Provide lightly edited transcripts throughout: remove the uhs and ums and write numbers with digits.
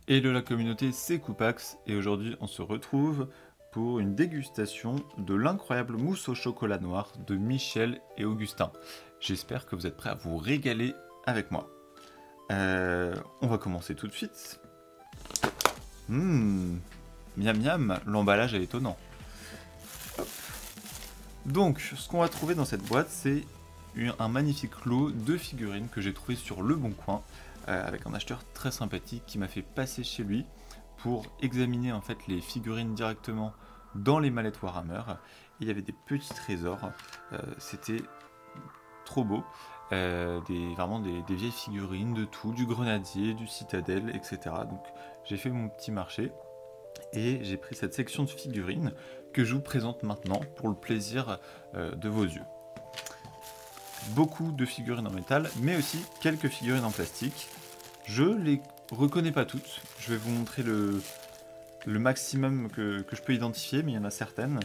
Hello la communauté, c'est Koupax et aujourd'hui on se retrouve pour une dégustation de l'incroyable mousse au chocolat noir de Michel et Augustin. J'espère que vous êtes prêts à vous régaler avec moi. On va commencer tout de suite. Miam miam, l'emballage est étonnant. Hop. Donc, ce qu'on va trouver dans cette boîte, c'est un magnifique lot de figurines que j'ai trouvé sur Le Bon Coin, avec un acheteur très sympathique qui m'a fait passer chez lui pour examiner en fait les figurines directement dans les mallettes Warhammer. Et il y avait des petits trésors, c'était trop beau. Vraiment des vieilles figurines de tout, du grenadier, du citadelle, etc. Donc j'ai fait mon petit marché et j'ai pris cette section de figurines que je vous présente maintenant pour le plaisir de vos yeux. Beaucoup de figurines en métal, mais aussi quelques figurines en plastique. Je les reconnais pas toutes, je vais vous montrer le maximum que je peux identifier, mais il y en a certaines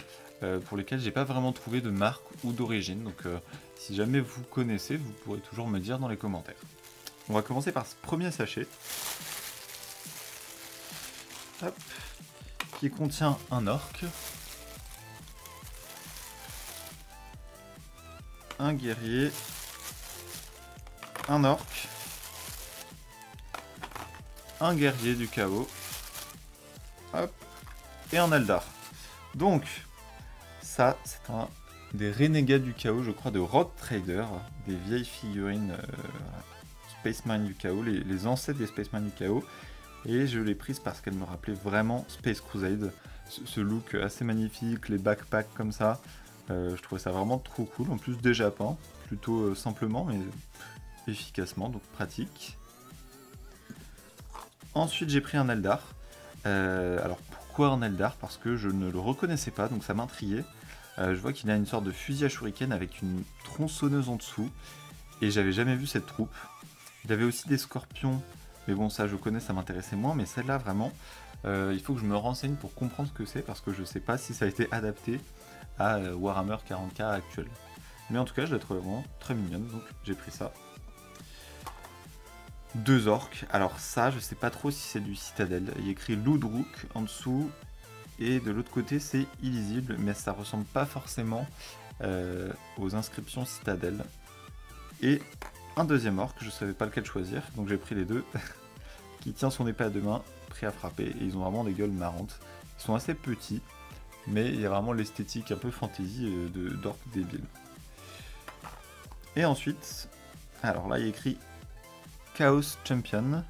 pour lesquelles j'ai pas vraiment trouvé de marque ou d'origine, donc si jamais vous connaissez, vous pourrez toujours me dire dans les commentaires. On va commencer par ce premier sachet, hop, qui contient un orc, un guerrier, un orc, un guerrier du chaos, hop, et un Eldar. Donc, ça, c'est un des renégats du chaos, je crois, de Rogue Trader, des vieilles figurines Spaceman du chaos, les ancêtres des Spaceman du chaos. Et je l'ai prise parce qu'elle me rappelait vraiment Space Crusade, ce look assez magnifique, les backpacks comme ça. Je trouvais ça vraiment trop cool, en plus déjà peint, plutôt simplement mais efficacement, donc pratique. Ensuite j'ai pris un Eldar. Alors pourquoi un Eldar? Parce que je ne le reconnaissais pas, donc ça m'intriguait. Je vois qu'il a une sorte de fusil à shuriken avec une tronçonneuse en dessous, et j'avais jamais vu cette troupe. Il avait aussi des scorpions, mais bon ça je connais, ça m'intéressait moins, mais celle-là vraiment, il faut que je me renseigne pour comprendre ce que c'est, parce que je sais pas si ça a été adapté à Warhammer 40k actuel. Mais en tout cas je la trouvais vraiment très mignonne, donc j'ai pris ça. Deux orques, alors ça je sais pas trop si c'est du citadelle, il y a écrit Ludruk en dessous, et de l'autre côté c'est illisible, mais ça ressemble pas forcément aux inscriptions citadelle. Et un deuxième orc, je savais pas lequel choisir, donc j'ai pris les deux, qui tient son épée à deux mains, prêt à frapper, et ils ont vraiment des gueules marrantes. Ils sont assez petits, mais il y a vraiment l'esthétique un peu fantasy d'orc débile. Et ensuite, alors là il y a écrit Chaos Champion,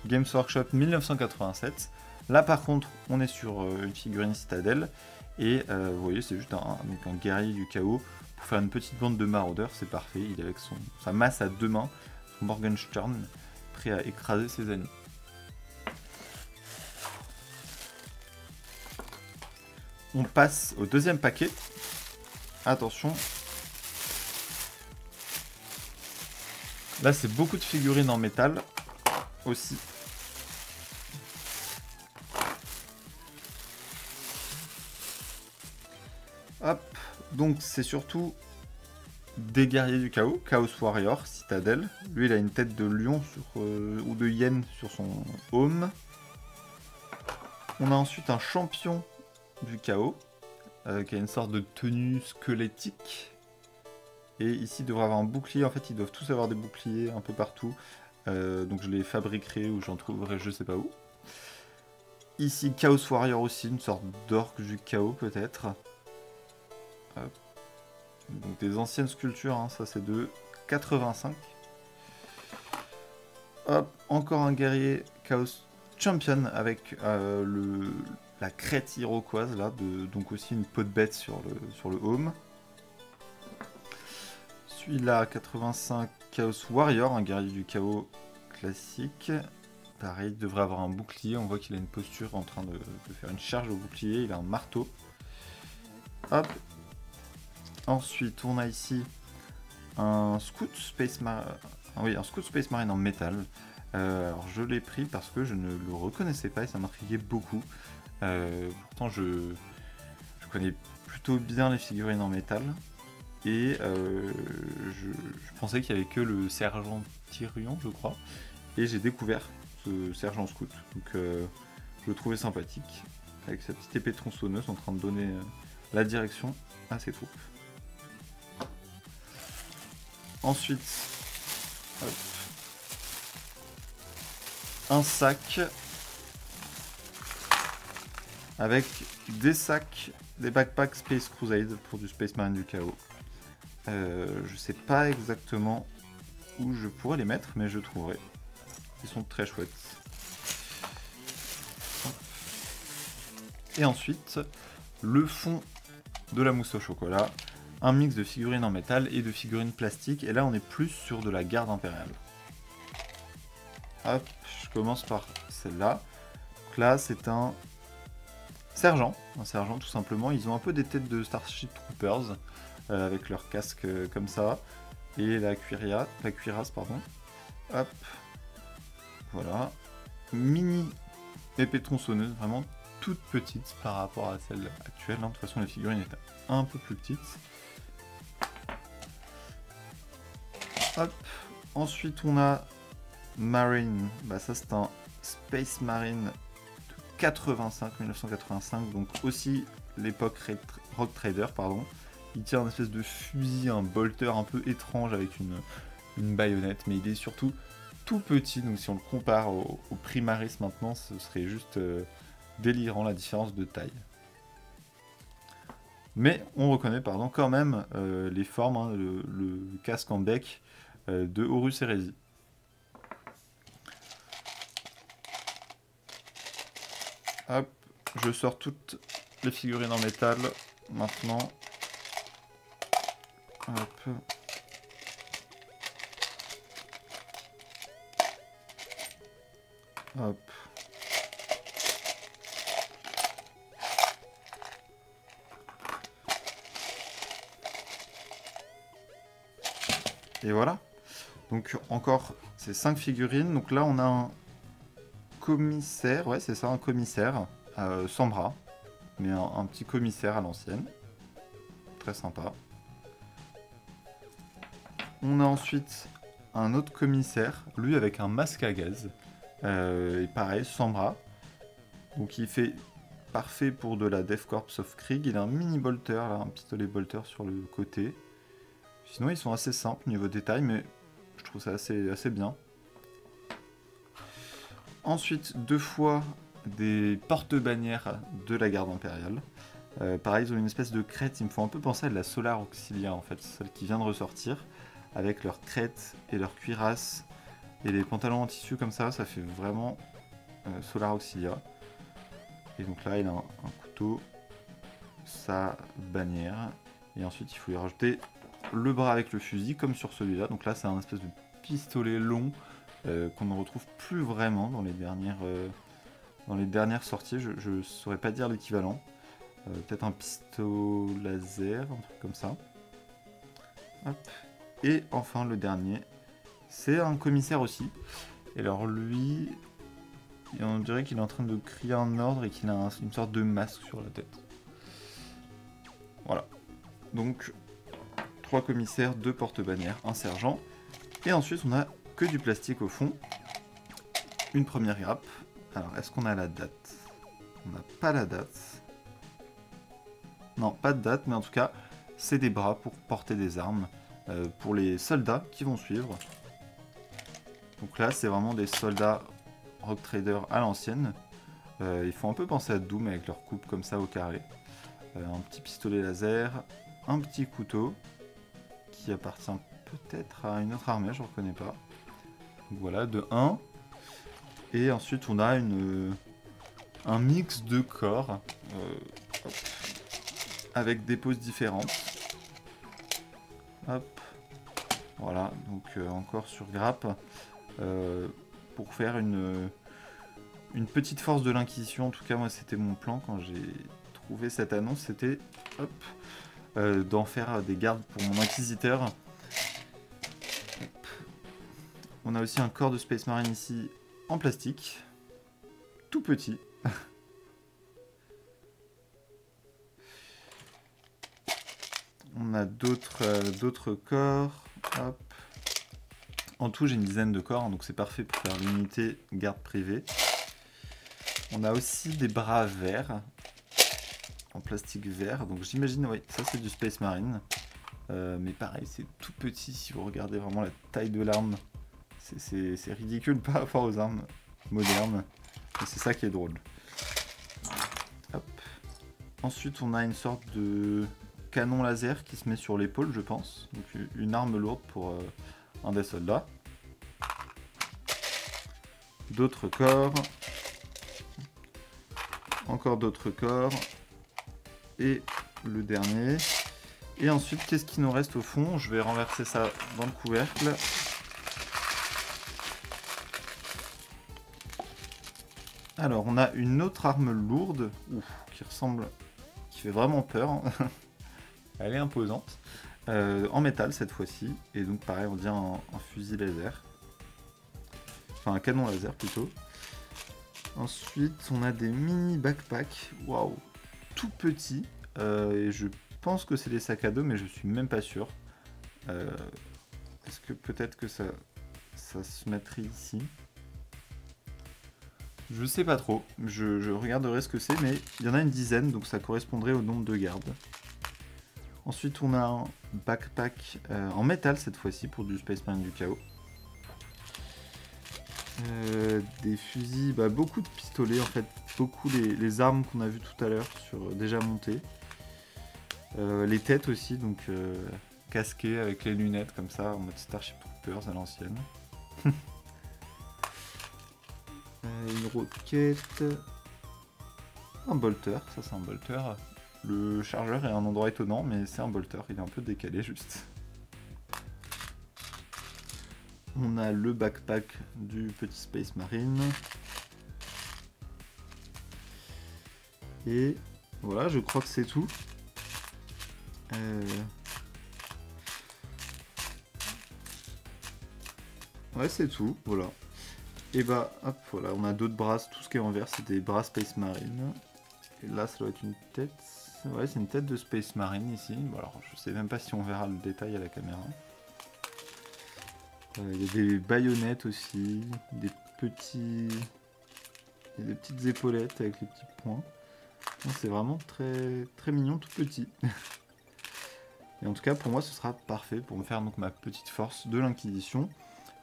Games Workshop 1987. Là par contre on est sur une figurine citadelle, et vous voyez c'est juste un guerrier du chaos. Pour faire une petite bande de maraudeurs, c'est parfait, il est avec sa masse à deux mains, son Morgenstern, prêt à écraser ses ennemis. On passe au deuxième paquet. Attention. Là c'est beaucoup de figurines en métal aussi. Hop, donc c'est surtout des guerriers du chaos, Chaos Warrior, Citadel. Lui il a une tête de lion ou de hyène sur son home. On a ensuite un champion du chaos, qui a une sorte de tenue squelettique. Et ici il devrait avoir un bouclier, en fait ils doivent tous avoir des boucliers un peu partout. Donc je les fabriquerai ou j'en trouverai je sais pas où. Ici Chaos Warrior aussi, une sorte d'orque du chaos peut-être. Donc des anciennes sculptures, hein, ça c'est de 85. Hop, encore un guerrier Chaos Champion avec la crête iroquoise là, donc aussi une peau de bête sur le home. Celui-là 85 Chaos Warrior, un guerrier du chaos classique. Pareil, il devrait avoir un bouclier, on voit qu'il a une posture en train de faire une charge au bouclier, il a un marteau. Hop. Ensuite, on a ici un Scout Space Marine en métal. Alors je l'ai pris parce que je ne le reconnaissais pas et ça m'intriguait beaucoup. Pourtant je connais plutôt bien les figurines en métal. Et je pensais qu'il n'y avait que le sergent Tyrion, je crois. Et j'ai découvert sergent scout. Donc je le trouvais sympathique, avec sa petite épée tronçonneuse en train de donner la direction à ses troupes. Ensuite, hop, un sac avec des sacs, des backpacks Space Crusade pour du Space Marine du Chaos. Je sais pas exactement où je pourrais les mettre, mais je trouverai. Ils sont très chouettes. Et ensuite, le fond de la mousse au chocolat, un mix de figurines en métal et de figurines plastiques, et là on est plus sur de la garde impériale. Hop, je commence par celle-là. Donc là c'est un sergent tout simplement. Ils ont un peu des têtes de Starship Troopers, avec leur casque comme ça, et la cuirasse, pardon. Hop, voilà. Mini épée tronçonneuse, vraiment toute petite par rapport à celle actuelle. De toute façon, les figurines étaient un peu plus petites. Hop. Ensuite, on a Marine. Bah, ça, c'est un Space Marine de 1985. Donc aussi l'époque Rogue Trader, pardon. Il tient une espèce de fusil, un bolter un peu étrange avec une baïonnette. Mais il est surtout tout petit. Donc si on le compare au Primaris maintenant, ce serait juste délirant la différence de taille. Mais on reconnaît quand même les formes, hein, le casque en bec de Horus Heresy. Hop, je sors toutes les figurines en métal maintenant. Hop. Hop. Et voilà. Donc encore ces 5 figurines. Donc là on a un commissaire, ouais c'est ça, un commissaire sans bras, mais un petit commissaire à l'ancienne. Très sympa. On a ensuite un autre commissaire, lui avec un masque à gaz. Et pareil, sans bras. Donc il fait parfait pour de la Death Corps of Krieg. Il a un mini bolter, là, un pistolet bolter sur le côté. Sinon ils sont assez simples niveau détail, mais je trouve ça assez bien. Ensuite, 2 fois des porte-bannières de la garde impériale. Pareil, ils ont une espèce de crête, il me faut un peu penser à de la Solar Auxilia en fait, celle qui vient de ressortir, avec leur crête et leur cuirasse et les pantalons en tissu comme ça fait vraiment Solar Auxilia. Et donc là, il a un couteau, sa bannière, et ensuite il faut lui rajouter le bras avec le fusil, comme sur celui-là. Donc là, c'est un espèce de pistolet long qu'on ne retrouve plus vraiment dans les dernières sorties. Je ne saurais pas dire l'équivalent. Peut-être un pistolet laser, un truc comme ça. Hop. Et enfin, le dernier, c'est un commissaire aussi. Et alors lui, on dirait qu'il est en train de crier un ordre et qu'il a une sorte de masque sur la tête. Voilà. Donc, 3 commissaires, 2 porte-bannières, un sergent. Et ensuite, on a que du plastique au fond. Une première grappe. Alors, est-ce qu'on a la date? On n'a pas la date. Non, pas de date, mais en tout cas, c'est des bras pour porter des armes pour les soldats qui vont suivre. Donc là, c'est vraiment des soldats Rogue Trader à l'ancienne. Ils font un peu penser à Doom avec leur coupe comme ça au carré. Un petit pistolet laser, un petit couteau qui appartient peut-être à une autre armée, je ne reconnais pas. Donc voilà, de 1. Et ensuite, on a un mix de corps avec des poses différentes. Hop. Voilà, donc encore sur grappe. Pour faire une petite force de l'Inquisition. En tout cas, moi, c'était mon plan quand j'ai trouvé cette annonce. C'était d'en faire des gardes pour mon Inquisiteur. Hop. On a aussi un corps de Space Marine ici en plastique. Tout petit. On a d'autres corps. Hop. En tout, j'ai une dizaine de corps, donc c'est parfait pour faire l'unité garde privée. On a aussi des bras verts, en plastique vert. Donc j'imagine, oui, ça c'est du Space Marine. Mais pareil, c'est tout petit si vous regardez vraiment la taille de l'arme. C'est ridicule par rapport aux armes modernes. Et c'est ça qui est drôle. Hop. Ensuite, on a une sorte de canon laser qui se met sur l'épaule, je pense. Donc une arme lourde pour un des soldats. D'autres corps. Encore d'autres corps. Et le dernier. Et ensuite, qu'est-ce qui nous reste au fond? Je vais renverser ça dans le couvercle. Alors, on a une autre arme lourde, qui ressemble, qui fait vraiment peur. Elle est imposante. En métal cette fois-ci. Et donc, pareil, on dirait un fusil laser. Enfin, un canon laser plutôt. Ensuite, on a des mini backpacks. Waouh, tout petits. Et je pense que c'est des sacs à dos, mais je suis même pas sûr. Est-ce que peut-être que ça se mettrait ici? Je sais pas trop, je regarderai ce que c'est, mais il y en a une dizaine, donc ça correspondrait au nombre de gardes. Ensuite, on a un backpack en métal cette fois-ci pour du Space Marine du Chaos. Des fusils, beaucoup de pistolets en fait, beaucoup les armes qu'on a vues tout à l'heure déjà montées. Les têtes aussi, donc casquées avec les lunettes comme ça, en mode Starship Troopers à l'ancienne. Une roquette, un bolter, ça c'est un bolter. Le chargeur est à un endroit étonnant, mais c'est un bolter, il est un peu décalé juste. On a le backpack du petit Space Marine. Et voilà, je crois que c'est tout. Ouais, c'est tout, voilà. Et hop, voilà, on a d'autres brasses, tout ce qui est en vert, c'est des bras Space Marine. Et là, ça doit être une tête. Ouais, c'est une tête de Space Marine ici. Bon, alors, je sais même pas si on verra le détail à la caméra. Il y a des baïonnettes aussi, des petites épaulettes avec les petits points. C'est vraiment très, très mignon, tout petit. Et en tout cas, pour moi, ce sera parfait pour me faire donc ma petite force de l'Inquisition.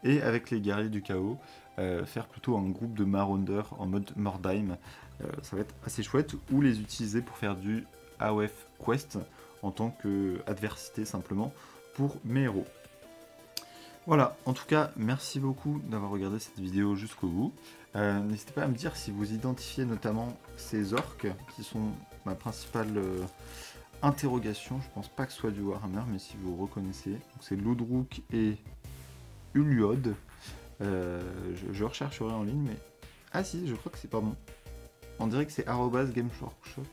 Et avec les guerriers du chaos, faire plutôt un groupe de marauders en mode Mordheim. Ça va être assez chouette, ou les utiliser pour faire du AOF Quest en tant qu'adversité simplement pour mes héros. Voilà, en tout cas, merci beaucoup d'avoir regardé cette vidéo jusqu'au bout. N'hésitez pas à me dire si vous identifiez notamment ces orques qui sont ma principale interrogation. Je pense pas que ce soit du Warhammer, mais si vous reconnaissez. C'est Ludruk et Uliod. Je rechercherai en ligne, mais... Ah si, je crois que c'est pas bon. On dirait que c'est @Games Workshop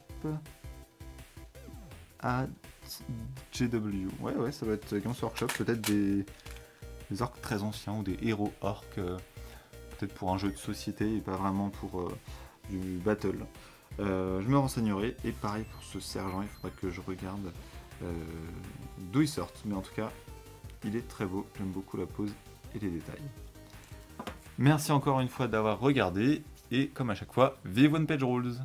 @GW. Ouais, ça va être Games Workshop, peut-être des orques très anciens ou des héros orques, peut-être pour un jeu de société et pas vraiment pour du battle. Je me renseignerai, et pareil pour ce sergent, il faudra que je regarde d'où il sort, mais en tout cas, il est très beau, j'aime beaucoup la pose et les détails. Merci encore une fois d'avoir regardé, et comme à chaque fois, vive One Page Rules!